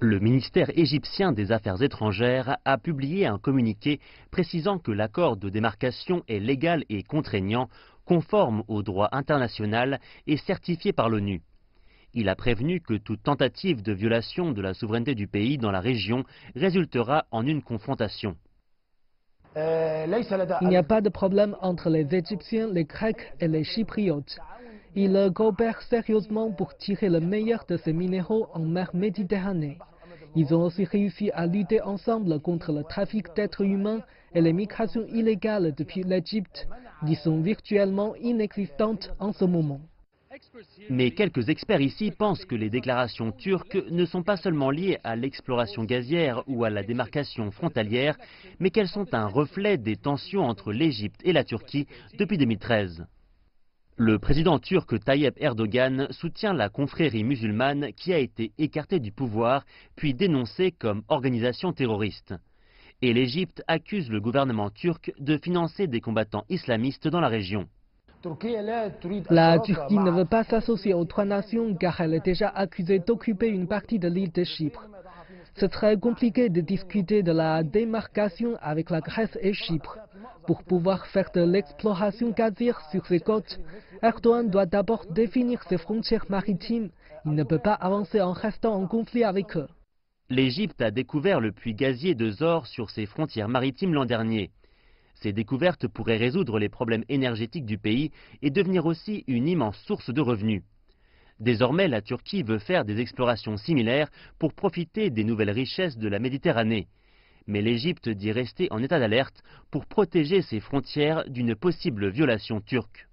Le ministère égyptien des Affaires étrangères a publié un communiqué précisant que l'accord de démarcation est légal et contraignant, conforme au droit international et certifié par l'ONU. Il a prévenu que toute tentative de violation de la souveraineté du pays dans la région résultera en une confrontation. Il n'y a pas de problème entre les Égyptiens, les Grecs et les Chypriotes. Ils coopèrent sérieusement pour tirer le meilleur de ces minéraux en mer Méditerranée. Ils ont aussi réussi à lutter ensemble contre le trafic d'êtres humains et les migrations illégales depuis l'Égypte, qui sont virtuellement inexistantes en ce moment. Mais quelques experts ici pensent que les déclarations turques ne sont pas seulement liées à l'exploration gazière ou à la démarcation frontalière, mais qu'elles sont un reflet des tensions entre l'Égypte et la Turquie depuis 2013. Le président turc Tayyip Erdogan soutient la confrérie musulmane qui a été écartée du pouvoir puis dénoncée comme organisation terroriste. Et l'Égypte accuse le gouvernement turc de financer des combattants islamistes dans la région. La Turquie ne veut pas s'associer aux trois nations car elle est déjà accusée d'occuper une partie de l'île de Chypre. C'est très compliqué de discuter de la démarcation avec la Grèce et Chypre. Pour pouvoir faire de l'exploration gazière sur ses côtes, Erdogan doit d'abord définir ses frontières maritimes. Il ne peut pas avancer en restant en conflit avec eux. L'Égypte a découvert le puits gazier de Zohr sur ses frontières maritimes l'an dernier. Ces découvertes pourraient résoudre les problèmes énergétiques du pays et devenir aussi une immense source de revenus. Désormais, la Turquie veut faire des explorations similaires pour profiter des nouvelles richesses de la Méditerranée. Mais l'Égypte dit rester en état d'alerte pour protéger ses frontières d'une possible violation turque.